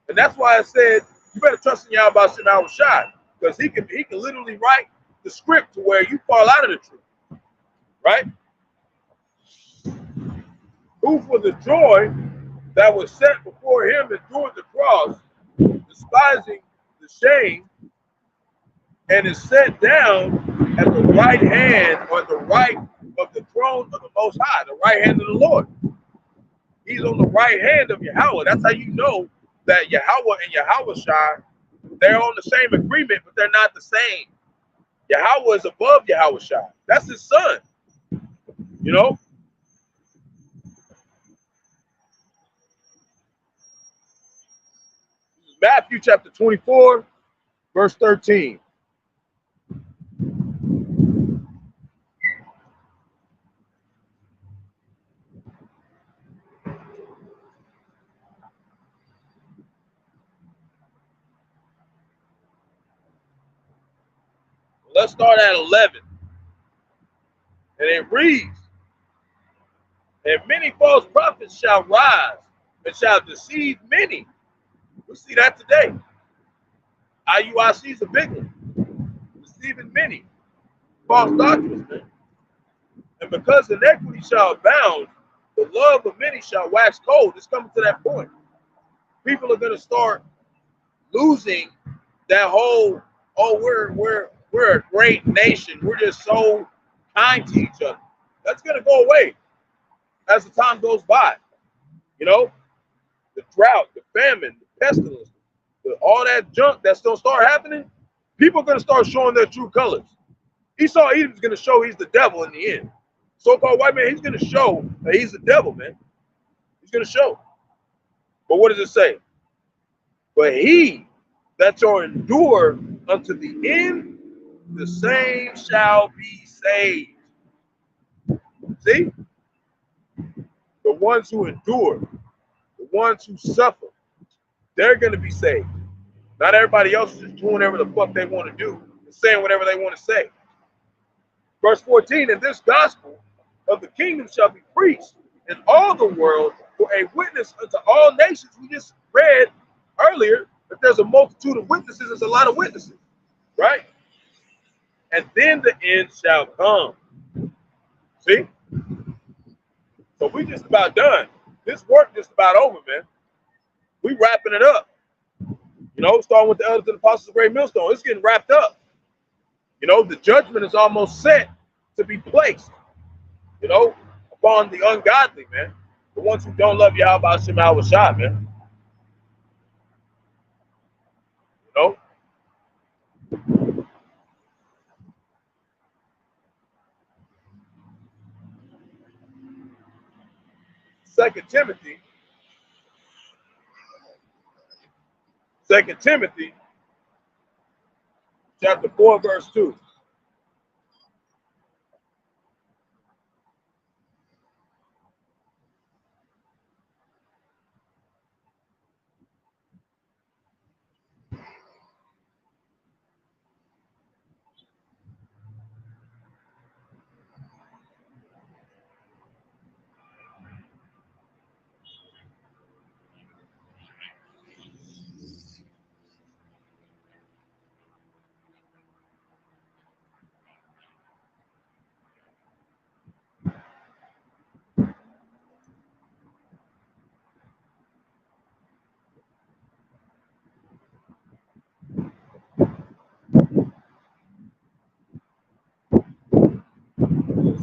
And that's why I said you better trust in Yahawashi, because he can literally write the script to where you fall out of the truth. Right? Who for the joy that was set before him endured the cross, despising the shame, and is set down at the right hand, or the right of the throne of the Most High, the right hand of the Lord. He's on the right hand of Yahawah. That's how you know that Yahawah and Yahawashi, they're on the same agreement, but they're not the same. Yahawah is above Yahawashi. That's His son. You know? Matthew chapter 24, verse 13. Let's start at 11. And it reads, and many false prophets shall rise and shall deceive many. We see that today. IUIC is a big one. Deceiving many. False doctrines, man. And because iniquity shall abound, the love of many shall wax cold. It's coming to that point. People are going to start losing that whole, oh, we're a great nation. We're just so kind to each other. That's going to go away as the time goes by. You know, the drought, the famine, the pestilence, all that junk that's going to start happening, people are going to start showing their true colors. Esau Edom's going to show he's the devil in the end. So-called white man, he's going to show that he's the devil, man. He's going to show. But what does it say? But he that shall endure unto the end, the same shall be saved. See? The ones who endure, the ones who suffer, they're going to be saved. Not everybody else is just doing whatever the fuck they want to do and saying whatever they want to say. Verse 14, and this gospel of the kingdom shall be preached in all the world for a witness unto all nations. We just read earlier that there's a multitude of witnesses. There's a lot of witnesses, right? And then the end shall come. See? So we just about done. This work just about over, man. We wrapping it up. You know, starting with the elders and apostles of Great Millstone. It's getting wrapped up. You know, the judgment is almost set to be placed, you know, upon the ungodly, man. The ones who don't love Yahawashi, man. You know? 2 Timothy, 2 Timothy chapter 4, verse 2.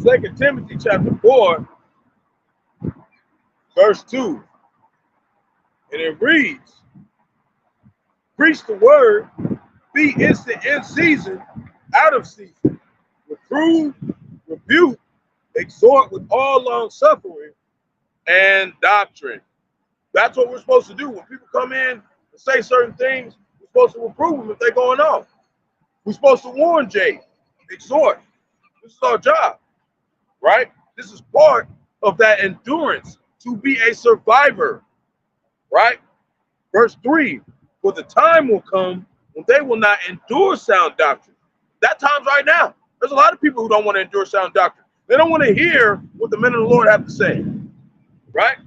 Second Timothy chapter 4, verse 2. And it reads, preach the word, be instant in season, out of season. Reprove, rebuke, exhort with all long suffering and doctrine. That's what we're supposed to do. When people come in and say certain things, we're supposed to reprove them if they're going off. We're supposed to warn Jay, exhort. This is our job, right? This is part of that endurance to be a survivor, right? Verse 3, for the time will come when they will not endure sound doctrine. That time's right now. There's a lot of people who don't want to endure sound doctrine. They don't want to hear what the men of the Lord have to say, right?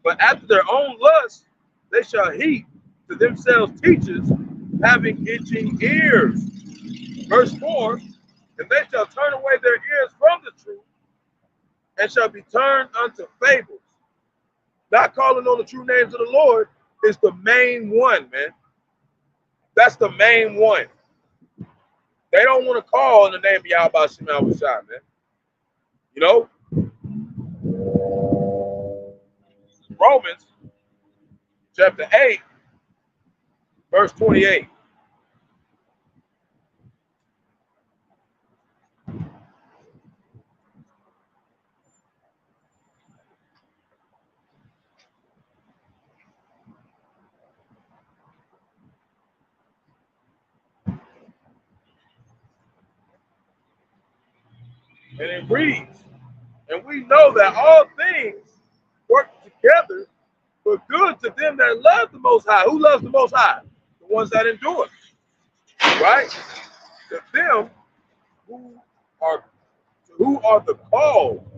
But after their own lust, they shall heap to themselves teachers having itching ears. Verse 4, and they shall turn away their ears from the truth and shall be turned unto fables. Not calling on the true names of the Lord is the main one, man. That's the main one. They don't want to call on the name of Yahawashi, man. You know? Romans chapter 8, verse 28. And it reads, and we know that all things work together for good to them that love the Most High. Who loves the Most High? The ones that endure, right? To them who are the called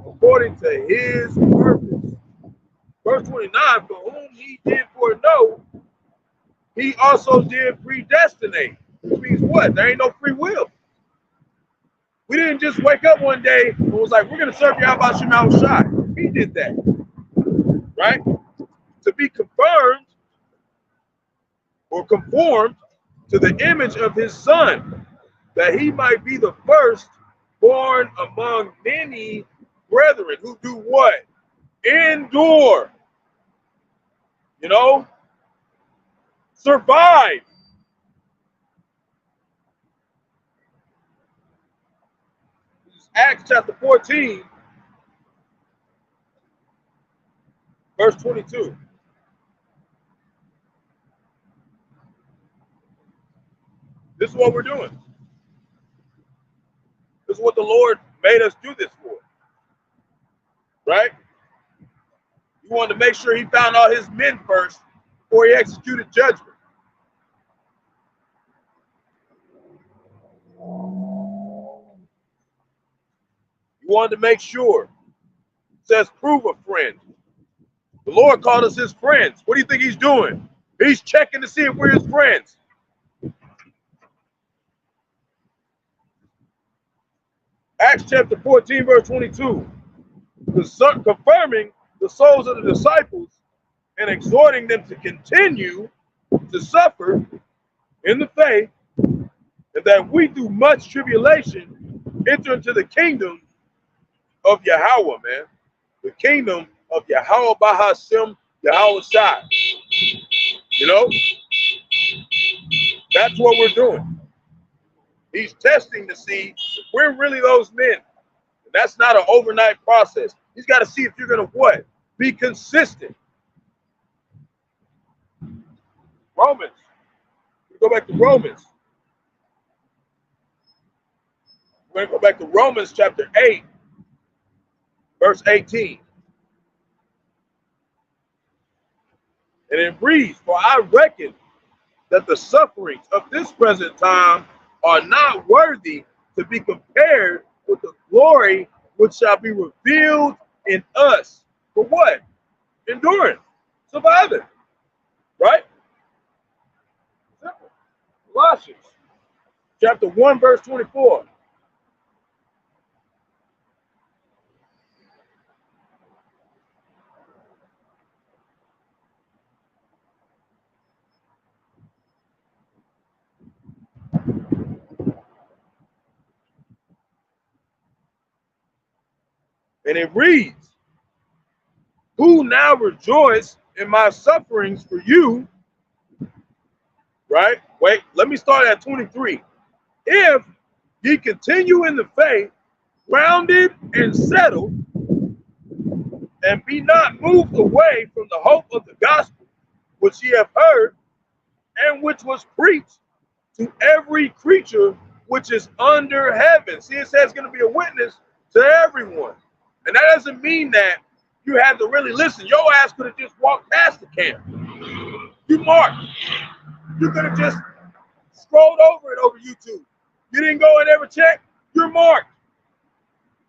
according to his purpose. Verse 29, for whom he did foreknow, he also did predestinate. Which means what? There ain't no free will. We didn't just wake up one day and was like, we're going to serve Yahawashi. He did that, right? To be confirmed or conformed to the image of his son, that he might be the first born among many brethren who do what? Endure. You know? Survive. Acts chapter 14, verse 22. This is what we're doing. This is what the Lord made us do this for. Right? He wanted to make sure he found all his men first before he executed judgment. He wanted to make sure. It says, prove a friend. The Lord called us his friends. What do you think he's doing? He's checking to see if we're his friends. Acts chapter 14, verse 22. Confirming the souls of the disciples and exhorting them to continue to suffer in the faith, and that we through much tribulation enter into the kingdom of Yahawah, man. The kingdom of Yahawah, Bahasham, Yahawashi. You know? That's what we're doing. He's testing to see if we're really those men. And that's not an overnight process. He's got to see if you're going to what? Be consistent. Romans. We go back to Romans. We're going to go back to Romans chapter 8, verse 18. And it reads, "For I reckon that the sufferings of this present time are not worthy to be compared with the glory which shall be revealed in us." For what? Endurance, surviving, right? Simple. Colossians chapter 1, verse 24. And it reads, "Who now rejoice in my sufferings for you," right? Wait, let me start at 23. "If ye continue in the faith, grounded and settled, and be not moved away from the hope of the gospel, which ye have heard, and which was preached to every creature which is under heaven." See, it says it's going to be a witness to everyone. And that doesn't mean that you had to really listen. Your ass could have just walked past the camp. You marked. You could have just scrolled over it over YouTube. You didn't go and ever check. You're marked,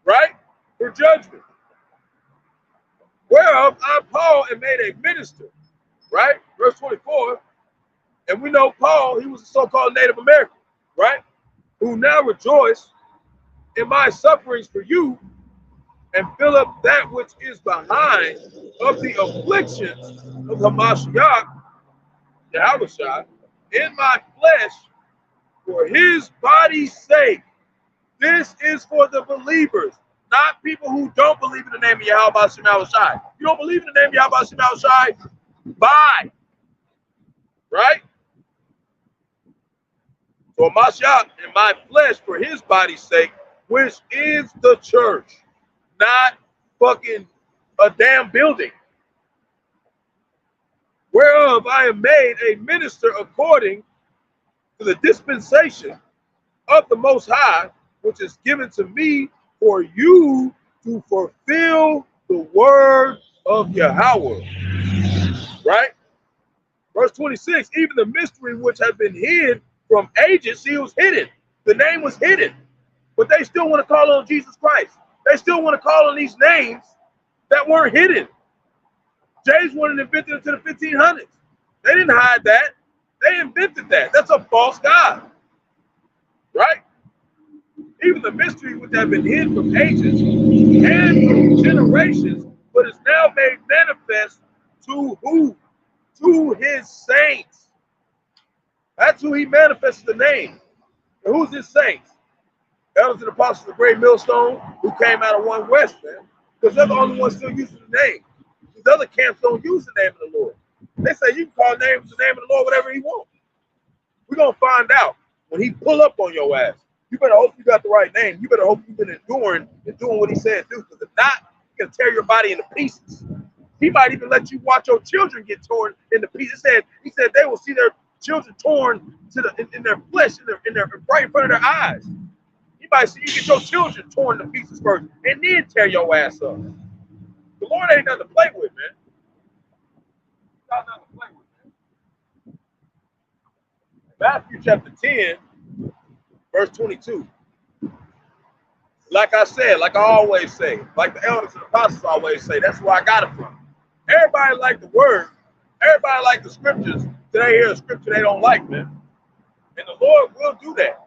right? For judgment. Whereof I, Paul, am made a minister, right? Verse 24. And we know Paul, he was a so-called Native American, right? "Who now rejoice in my sufferings for you, and fill up that which is behind of the afflictions of Hamashiach, Yahawashi, in my flesh for his body's sake." This is for the believers, not people who don't believe in the name of Yahweh Shemawashai. You don't believe in the name of Yahweh Shemawashai? Bye. Right? So Mashiach in my flesh for his body's sake, which is the church, not fucking a damn building. "Whereof I am made a minister according to the dispensation of the Most High, which is given to me for you to fulfill the word of Yahawah." Right? Verse 26, "Even the mystery which had been hid from ages," see, it was hidden. The name was hidden. But they still want to call on Jesus Christ. They still want to call on these names that weren't hidden. James wanted to invent it into the 1500s. They didn't hide that. They invented that. That's a false god. Right? "Even the mystery which had been hid from ages and from generations, but is now made manifest to who? To his saints." That's who he manifests the name. And who's his saints? Elders and apostles of the great millstone who came out of one west, man. Because they're the only ones still using the name. These other camps don't use the name of the Lord. They say you can call the name of the Lord whatever he wants. We're going to find out when he pull up on your ass. You better hope you got the right name. You better hope you've been enduring and doing what he said do. Because if not, he's going to tear your body into pieces. He might even let you watch your children get torn into pieces. He said they will see their children torn to in their flesh, in their right in front of their eyes. You might see you get your children torn to pieces first and then tear your ass up. The Lord ain't nothing to play with, man. He's not nothing to play with, man. Matthew chapter 10, verse 22. Like I said, like I always say, like the elders and apostles always say, that's where I got it from. Everybody like the word. Everybody like the scriptures. Till they hear a scripture they don't like, man. And the Lord will do that.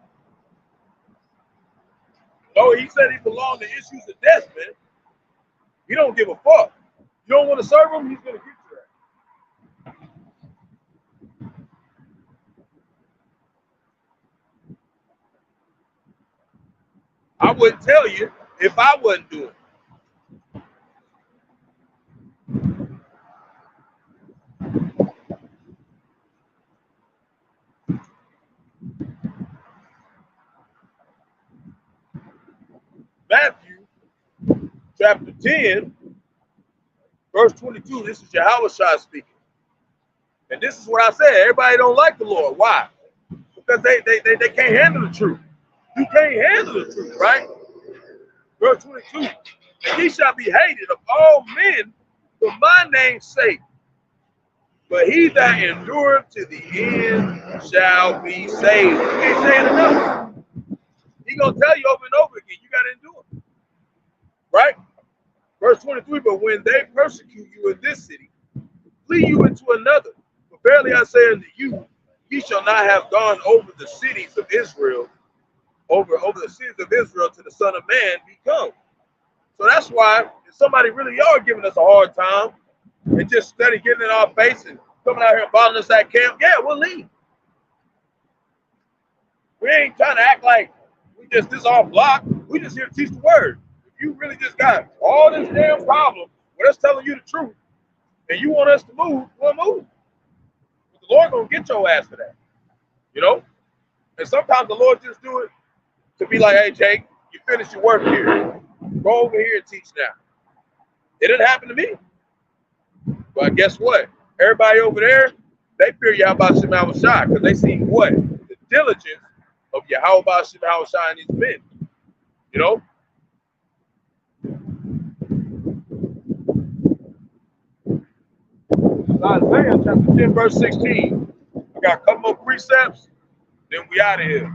No, he said he belonged to issues of death, man. He don't give a fuck. You don't want to serve him, he's going to get you that. I wouldn't tell you if I wasn't doing it. Matthew chapter 10, verse 22, this is Yahawashi speaking. And this is what I said. Everybody don't like the Lord. Why? Because they can't handle the truth. You can't handle the truth, right? Verse 22, and ye shall be hated of all men for my name's sake. But he that endureth to the end shall be saved. You can't say it enough. He gonna tell you over and over again, you gotta endure. Right? Verse 23, but when they persecute you in this city, flee you into another. For verily I say unto you, ye shall not have gone over the cities of Israel, over the cities of Israel to the Son of Man become. So that's why if somebody really are giving us a hard time and just steady getting in our face and coming out here and bothering us at camp, yeah, we'll leave. We ain't trying to act like we just this our block. We just here to teach the word. If you really just got all this damn problem with us telling you the truth and you want us to move, we'll move. But the Lord gonna get your ass for that. You know? And sometimes the Lord just do it to be like, hey Jake, you finished your work here. Go over here and teach now. It didn't happen to me. But guess what? Everybody over there, they fear Yahawashi because they see what? The diligence of Yahawashi and his men. You know? Isaiah chapter 10, verse 16. We got a couple more precepts, then we out of here.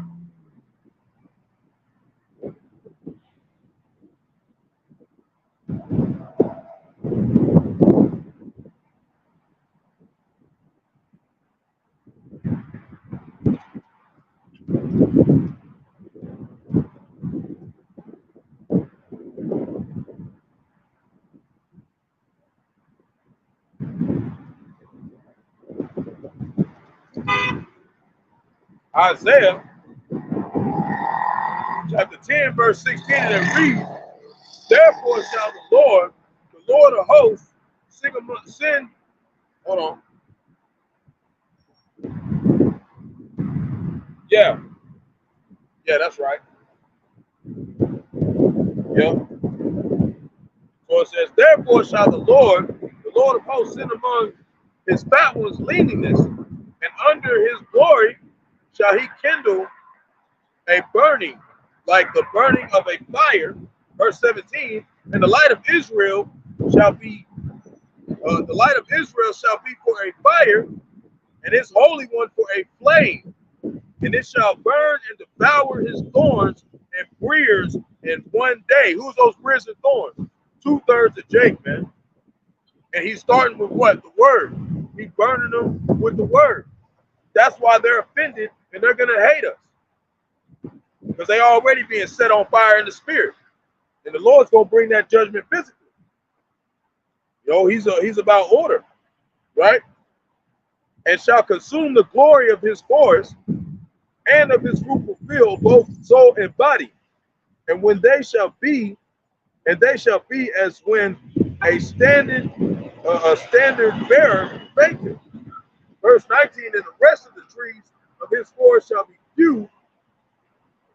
Isaiah chapter 10, verse 16, and it reads, therefore shall the Lord of hosts, send, hold on. Yeah, that's right. Yeah. So it says, therefore shall the Lord of hosts, send among his fat ones leanness, and under his glory shall he kindle a burning, like the burning of a fire. Verse 17, and the light of Israel shall be for a fire, and his Holy One for a flame, and it shall burn and devour his thorns and briars in one day. Who's those briars and thorns? 2/3 of Jake, man. And he's starting with what? The word. He's burning them with the word. That's why they're offended and they're gonna hate us. Because they already being set on fire in the spirit. And the Lord's gonna bring that judgment physically. You know, he's about order, right? And shall consume the glory of his forest and of his fruitful field, both soul and body. And when they shall be as when a standard bearer faketh. Verse 19, and the rest of the trees of his forest shall be few,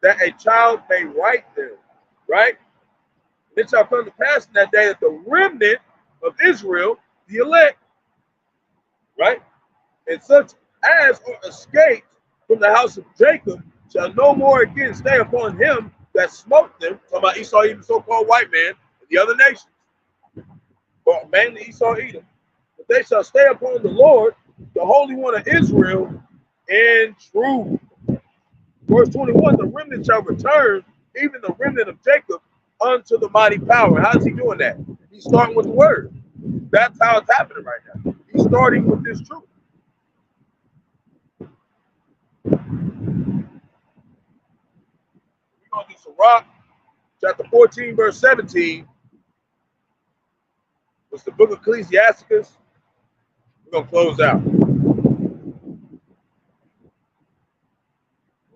that a child may write them. Right? And it shall come to pass in that day that the remnant of Israel, the elect, right, and such as are escaped from the house of Jacob, shall no more again stay upon him that smote them. Talking about Esau, even so-called white man, and the other nations, but mainly Esau, Edom. But they shall stay upon the Lord, the Holy One of Israel, in truth. Verse 21, the remnant shall return, even the remnant of Jacob, unto the mighty power. How's he doing that? He's starting with the word. That's how it's happening right now. He's starting with this truth. We're going to do Barak, chapter 14, verse 17. It's the book of Ecclesiasticus. We're going to close out.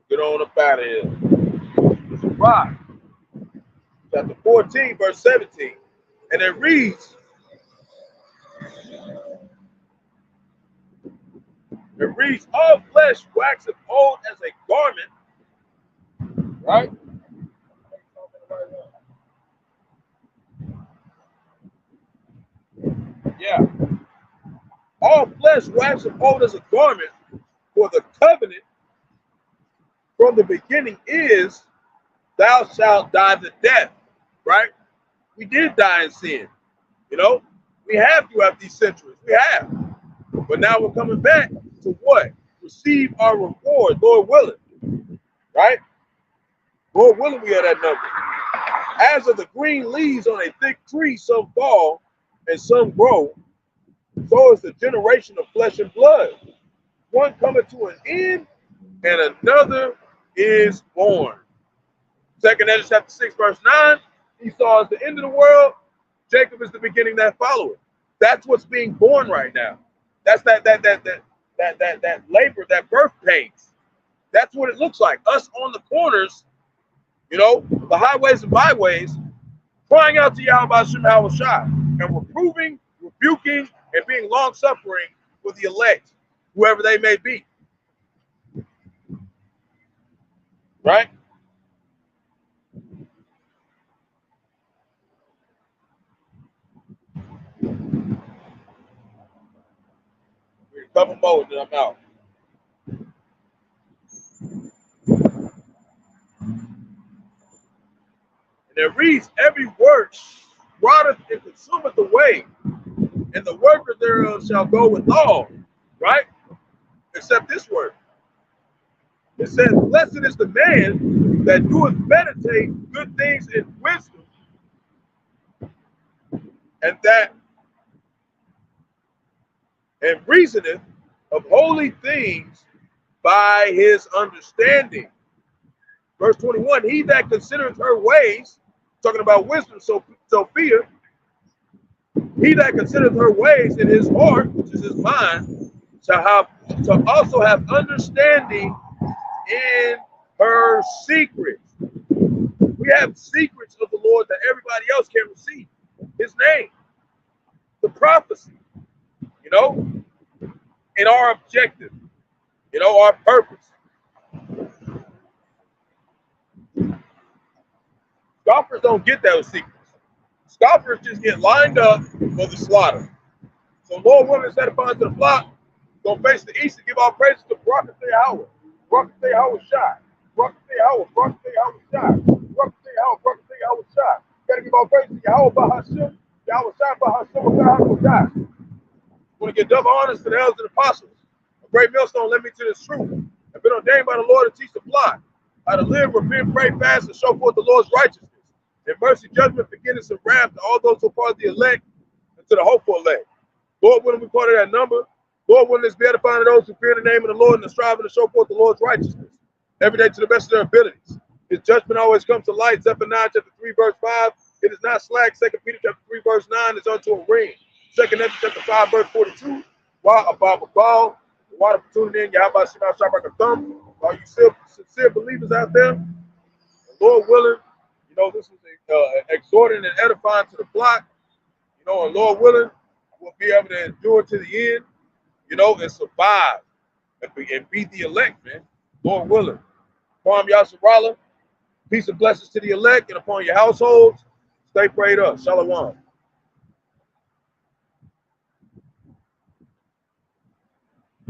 Get on up out of here. It's Barak, chapter 14, verse 17. And it reads, all flesh waxeth old as a garment, right? Yeah. All flesh waxeth old as a garment, for the covenant from the beginning is, thou shalt die the death. Right? We did die in sin. You know, we have throughout these centuries. We have. But now we're coming back to what? Receive our reward, Lord willing. Right? Lord willing, we are that number. As of the green leaves on a thick tree, some fall and some grow, so is the generation of flesh and blood. One cometh to an end, and another is born. 2 Ezra chapter 6, verse 9, Esau is the end of the world, Jacob is the beginning that followeth. That's what's being born right now. That's that labor, that birth pains. That's what it looks like. Us on the corners, you know, the highways and byways, crying out to Bahasham, Yahawashi, and reproving, rebuking, and being long-suffering with the elect, whoever they may be. Right? We're a couple more and then I'm out. And it reads, every work rotteth and consumeth away, and the worker thereof shall go withal. Right? Except this word. It says, blessed is the man that doeth meditate good things in wisdom, and reasoneth of holy things by his understanding. Verse 21, he that considereth her ways, talking about wisdom, Sophia, he that considereth her ways in his heart, which is his mind, shall also have understanding in her secrets. We have secrets of the Lord that everybody else can receive. His name, the prophecy, you know, and our objective, you know, our purpose. Scoffers don't get those secrets. Scoffers just get lined up for the slaughter. So Lord willing, set upon to the flock, gonna face the east and give all praises to Barak, Yahawah. Barak, Yahawashi. Barak, Yahawah. Barak, Yahawashi. Barak, Yahawah. Barak, Yahawashi. Gotta give all praises to Yahawah, Bahasham, Yahawashi, Bahasham, Yahawashi. Want to give double honors to the elders and apostles. A great millstone led me to this truth. I've been ordained by the Lord to teach the flock how to live, repent, pray, fast, and show forth the Lord's righteousness. And mercy, judgment, forgiveness, and wrath to all those who are part of the elect and to the hopeful elect. Lord, when we part of that number, Lord, when it's be edifying to those who fear the name of the Lord and are striving to show forth the Lord's righteousness every day to the best of their abilities. His judgment always comes to light. Zephaniah chapter 3, verse 5. It is not slack. 2 Peter chapter 3, verse 9 is unto a ring. 2 Ezra chapter 5, verse 42. Why about Barak? Why for tuning in? Yahawashi, Atham. Are you still sincere believers out there? And Lord willing, you know, this is exhorting and edifying to the flock. You know, and Lord willing, we'll be able to endure to the end, you know, and survive and be the elect, man. Lord willing. Upon Yasharala, peace and blessings to the elect and upon your households. Stay prayed up. Shalom.